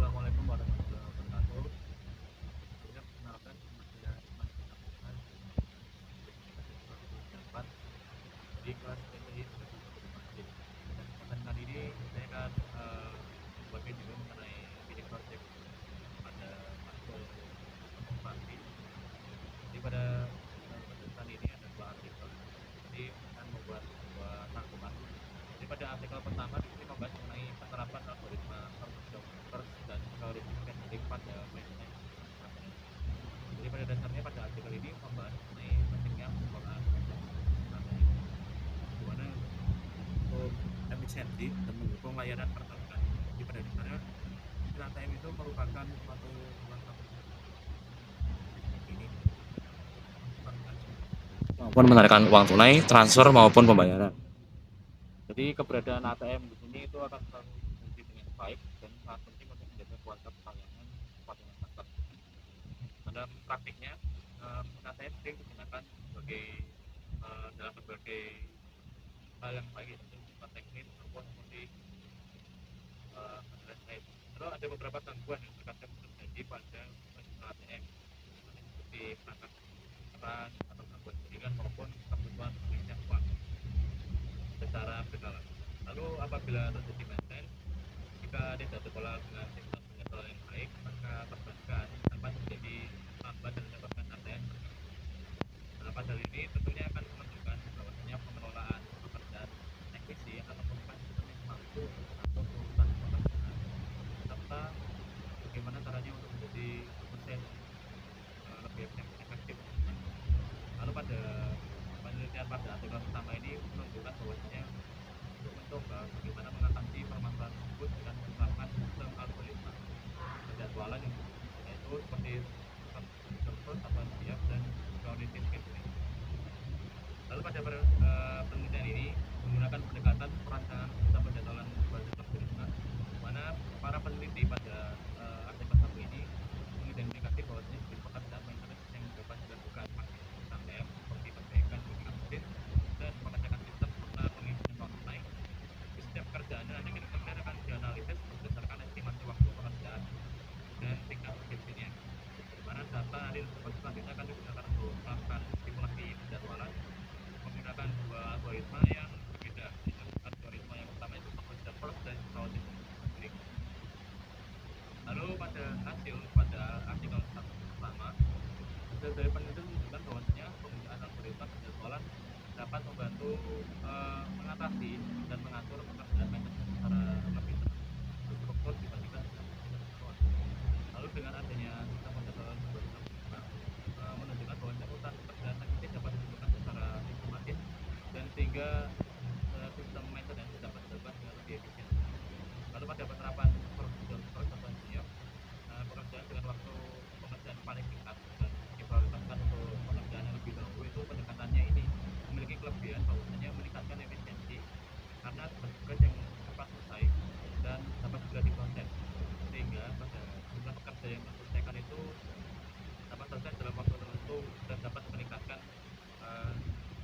Assalamualaikum warahmatullahi wabarakatuh. Sebelumnya perkenalkan nama saya Iman Abdullah dari kelas 8 di kelas PTI Edukasi Informasi. Dan kesempatan kali ini saya akan berbagi juga mengenai bidik project pada matkul konservasi. Jadi pada kesempatan ini ada dua artikel. Jadi akan membuat dua rangkuman. Jadi pada artikel pertama di sini membahas mengenai penerapan algoritma first dan algoritma scheduling pada maintenance infrastruktur. Jadi pada dasarnya pada artikel ini membahas mengenai pentingnya pengelolaan ATM, di mana untuk efisiensi dan mendukung layanan perbankan. Jadi pada dasarnya ATM itu merupakan suatu uang ini maupun menarikan uang tunai, transfer maupun pembayaran. Jadi keberadaan ATM di sini itu akan selalu berfungsi dengan baik dan sangat penting untuk menjaga kualitas pelayanan kepada masyarakat. Dalam praktiknya, ATM sering digunakan sebagai dalam berbagai hal yang baik, yaitu berupa teknis maupun seperti lain. Lalu ada beberapa gangguan yang terkadang terjadi pada pengguna ATM, seperti perangkat keras atau gangguan jaringan maupun kebutuhan pengisian uang secara berkala. Lalu apabila terjadi maintenance, jika tidak dikelola dengan sistem pengelolaan yang baik, maka perbankan dapat menjadi lambat dan menyebabkan ATM berhenti. Nah, pada hal ini tentunya akan menunjukkan bahwasanya pengelolaan pekerjaan teknisi akan merupakan sistem yang mampu mengatur urusan pekerjaan, serta bagaimana caranya untuk menjadi efisien lebih efektif. Lalu pada penelitian pada artikel pertama ini menunjukkan bahwasanya untuk mencoba bagaimana mengatasi permasalahan tersebut dengan menerapkan sistem algoritma penjadwalan yang yaitu seperti server atau siap dan cognitive scheduling. Lalu pada penelitian ini menggunakan pendekatan perancangan sistem penjadwalan berbasis algoritma, di mana para peneliti pada artikel satu ini mengidentifikasi bahwasanya jenis pekerjaan maintenance yang dapat dilakukan pakai ATM seperti perbaikan update dan pengecekan sistem serta pengisian uang tunai. Di setiap pekerjaan nanti kemudian akan dianalisis berdasarkan estimasi waktu pekerjaan dan tingkat urgensinya, di mana data nanti selanjutnya akan digunakan untuk melakukan simulasi penjadwalan menggunakan dua algoritma yang berbeda, yaitu algoritma yang pertama itu Foster First dan Claudius Scheduling. Lalu pada artikel satu pertama, hasil dari penelitian menunjukkan bahwasanya penggunaan algoritma penjadwalan dapat membantu mengatasi dan mengatur pekerjaan maintenance secara lebih terstruktur dibandingkan dengan sistem manual. Lalu dengan adanya sistem penjadwalan berbasis algoritma menunjukkan bahwa urutan pekerjaan teknis dapat dilakukan secara sistematis dan sehingga sistem maintenance dapat dilakukan dengan lebih efisien. Lalu pada penerapan pekerjaan siap, pekerjaan dengan waktu pengerjaan paling singkat dan diprioritaskan untuk pekerjaan yang lebih dahulu, itu pendekatannya ini memiliki kelebihan bahwasanya meningkatkan efisiensi karena tugas yang cepat selesai dan dapat segera diproses, sehingga pada jumlah pekerja yang diselesaikan itu dapat selesai dalam waktu tertentu dan dapat meningkatkan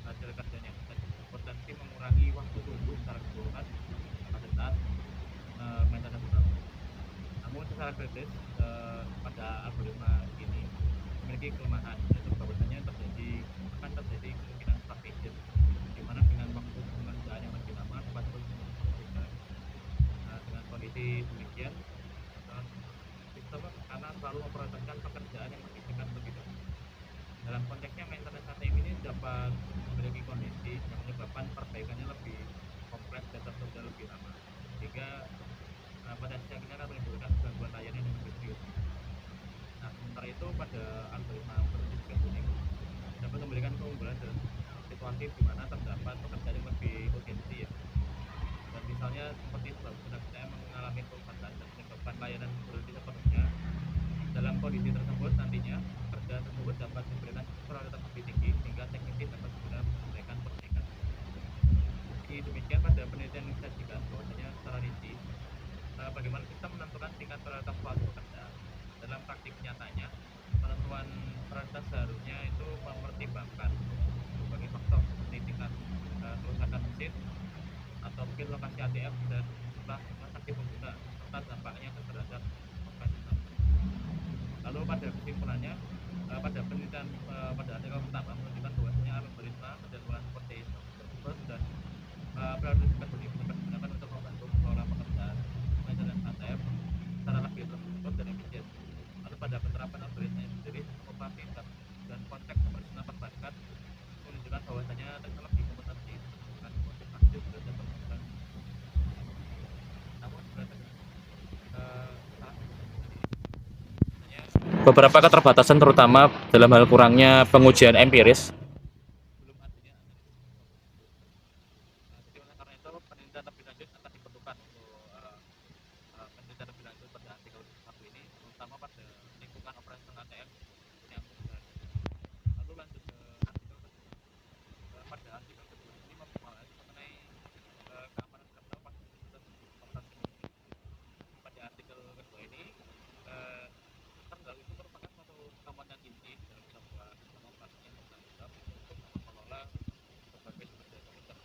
hasil kerjanya dan berpotensi mengurangi waktu tunggu secara keseluruhan pada saat maintenance berlangsung. Namun secara kritis pada algoritma ini memiliki kelemahan, yaitu bahwasanya akan terjadi kemungkinan stagflation, di mana dengan waktu pengerjaan yang lebih lama dapat terus menerus. Dengan kondisi demikian, sistem karena selalu memprioritaskan pekerjaan yang lebih singkat lebih dahulu. Dalam konteksnya, maintenance ATM ini dapat memiliki kondisi yang menyebabkan perbaikannya lebih kompleks dan tertunda lebih lama, sehingga pada akhirnya akan menimbulkan gangguan layanan yang lebih serius. Nah, sementara itu pada algoritma berbasis scheduling dapat memberikan keunggulan dalam situasi di mana terdapat pekerjaan yang lebih urgensi, ya. Dan misalnya seperti pengguna saya mengalami kerusakan dan menyebabkan layanan berhenti sepenuhnya. Dalam kondisi tersebut nantinya pekerjaan tersebut dapat diberikan prioritas lebih tinggi sehingga teknisi dapat segera menyelesaikan perbaikan. Meski demikian, pada penelitian yang disajikan bahwasanya secara rinci bagaimana kita menentukan tingkat prioritas suatu pekerjaan. Dalam praktik nyatanya, penentuan prioritas seharusnya itu mempertimbangkan berbagai faktor seperti tingkat kerusakan mesin atau mungkin lokasi ATM dan jumlah transaksi pengguna serta dampaknya terhadap beberapa keterbatasan terutama dalam hal kurangnya pengujian empiris belum adanya jadi oleh karena itu penelitian lebih lanjut akan diperlukan untuk penelitian lebih lanjut pada artikel satu ini terutama pada lingkungan operasional ATM yang besar. Lalu lanjut ke artikel kedua. Pada artikel kedua ini membahas mengenai keamanan kernel pada sistem operasi pada artikel kedua ini eh, kernel itu merupakan suatu komponen inti dalam sebuah sistem operasi yang bertanggung jawab untuk mengelola berbagai sumber daya komputer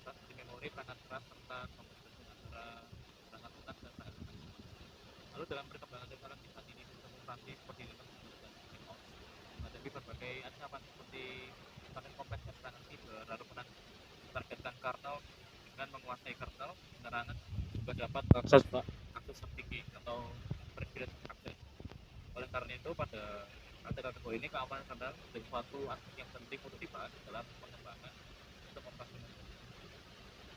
seperti memori, perangkat keras, serta komunikasi antara perangkat lunak dan perangkat lunak. Lalu dalam perkembangan teknologi saat ini sistem operasi seperti Linux dan Windows menghadapi berbagai ancaman seperti semakin kompleksnya serangan siber, lalu menargetkan kernel dengan menguasai kernel penerangan juga dapat akses tertinggi atau privilege access. Oleh karena itu pada artikel kedua ini keamanan kernel menjadi suatu aspek yang penting untuk dibahas dalam pengembangan sistem operasi.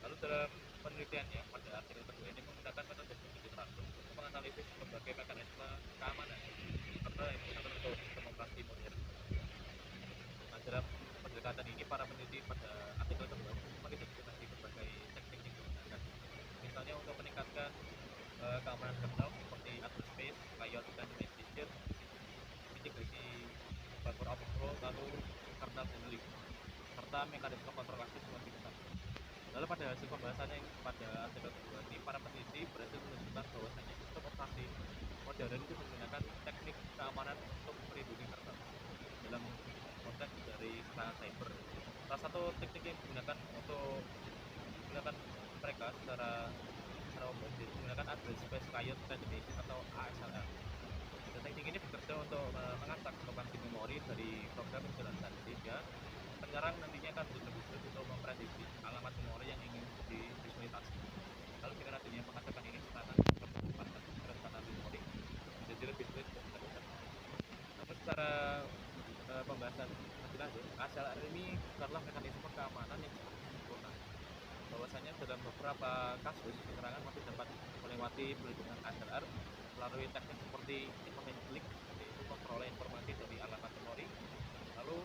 Lalu dalam penelitiannya pada artikel kedua ini menggunakan metode studi teratur untuk menganalisis berbagai mekanisme keamanan serta yang menggunakan untuk sistem operasi modern. Nah, dalam pendekatan ini para peneliti pada artikel kedua mengidentifikasi berbagai teknik yang digunakan. Misalnya untuk meningkatkan keamanan kernel seperti address space, layout standardization, integrasi buffer overflow, lalu kernel handling, serta mekanisme kontrol akses lebih ketat. Lalu pada hasil pembahasannya yang pada artikel kedua ini, para peneliti berhasil menunjukkan bahwasanya sistem operasi modern itu menggunakan teknik keamanan untuk melindungi kernel dalam konteks dari serangan cyber. Salah satu teknik yang digunakan untuk menggunakan mereka secara umum menggunakan address space layout standardization atau ASLR. Dan teknik ini bekerja untuk mengacak lokasi memori dari program yang dijalankan sehingga penyerang nantinya akan lebih sulit untuk memprediksi alamat memori yang ingin divisualisasi. Lalu dengan adanya pengacakan ini serangan percepatan perencanaan memori jadi lebih sulit untuk dilakukan. Namun secara pembahasan lebih lanjut, ASLR ini bukanlah mekanisme keamanan yang sempurna. Bahwasanya dalam beberapa kasus penyerangan masih dapat melewati perlindungan ASLR melalui teknik seperti information leak, yaitu memperoleh informasi dari alamat memori, lalu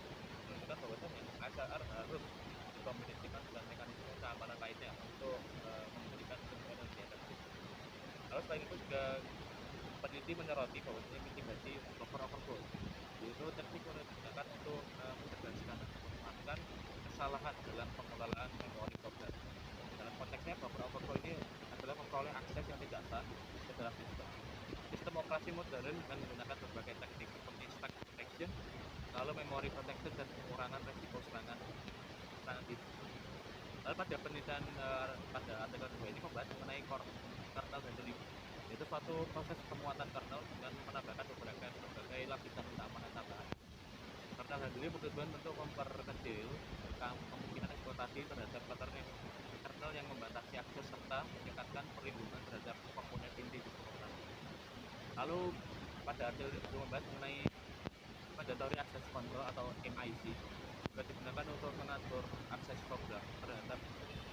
menunjukkan bahwasanya ASLR harus dikombinasikan dengan mekanisme keamanan lainnya untuk memberikan kemudahan lebih efektif. Lalu selain itu juga peneliti menyoroti bahwasanya mitigasi buffer overflow, yaitu teknik yang digunakan untuk mencegah melakukan kesalahan dalam pengelolaan memori program. Dalam konteksnya buffer overflow ini adalah memperoleh akses yang tidak sah ke dalam sistem. Sistem operasi modern dengan menggunakan berbagai teknik seperti stack protection, lalu memory protection dan pengurangan resiko serangan diri. Lalu pada penelitian pada artikel 2 ini membahas mengenai kernel handling, yaitu suatu proses penguatan kernel dengan menambahkan berbagai lapisan keamanan tambahan. Kernel handling bertujuan untuk memperkecil kemungkinan eksploitasi terhadap kernel yang membatasi akses serta meningkatkan perlindungan terhadap komponen inti sistem operasi. Lalu pada artikel itu membahas mengenai mandatory access control atau MIC juga digunakan untuk mengatur akses program terhadap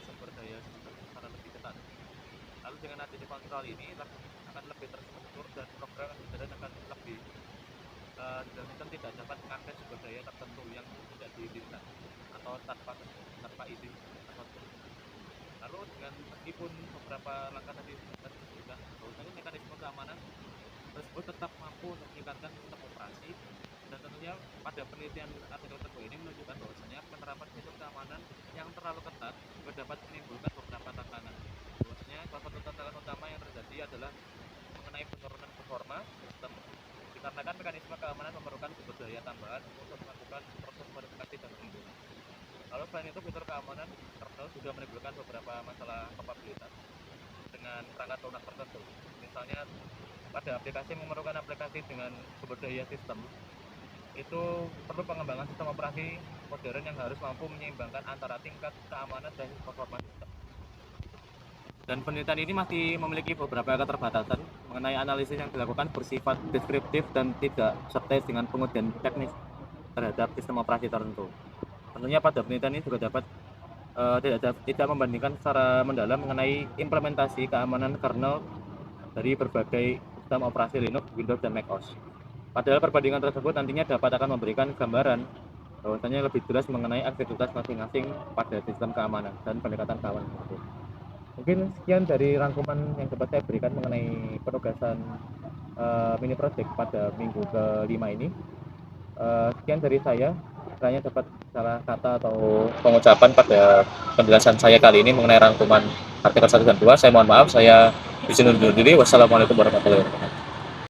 sumber daya sistem secara lebih ketat. Lalu dengan adanya kontrol ini akan lebih terstruktur dan program yang akan lebih dan tidak dapat mengakses sumber daya tertentu yang tidak diizinkan atau tanpa izin tertentu. Lalu dengan meskipun beberapa langkah tadi disebutkan, bahwasanya mekanisme keamanan tersebut tetap mampu untuk meningkatkan sistem operasi, dan tentunya pada penelitian artikel kedua ini menunjukkan bahwasanya penerapan sistem keamanan yang terlalu ketat juga dapat menimbulkan beberapa tantangan. Bahwasanya salah satu tantangan utama yang terjadi adalah mengenai penurunan performa sistem dikarenakan mekanisme keamanan memerlukan sumber daya tambahan untuk melakukan proses verifikasi dan perlindungan. Lalu selain itu fitur keamanan kernel juga menimbulkan beberapa masalah kapabilitas dengan perangkat lunak tertentu. Misalnya pada aplikasi yang memerlukan aplikasi dengan sumber daya sistem itu perlu pengembangan sistem operasi modern yang harus mampu menyeimbangkan antara tingkat keamanan dan performa sistem. Dan penelitian ini masih memiliki beberapa keterbatasan mengenai analisis yang dilakukan bersifat deskriptif dan tidak serta dengan pengujian teknis terhadap sistem operasi tertentu. Tentunya pada penelitian ini juga dapat tidak membandingkan secara mendalam mengenai implementasi keamanan kernel dari berbagai sistem operasi Linux, Windows, dan macOS. Padahal perbandingan tersebut nantinya dapat akan memberikan gambaran bahwasanya lebih jelas mengenai aktivitas masing-masing pada sistem keamanan dan pendekatan keamanan tersebut. Mungkin sekian dari rangkuman yang dapat saya berikan mengenai penugasan mini project pada minggu kelima ini. Sekian dari saya. Kiranya dapat salah kata atau pengucapan pada penjelasan saya kali ini mengenai rangkuman artikel 1 dan 2. Saya mohon maaf, saya izin undur diri. Wassalamualaikum warahmatullahi wabarakatuh.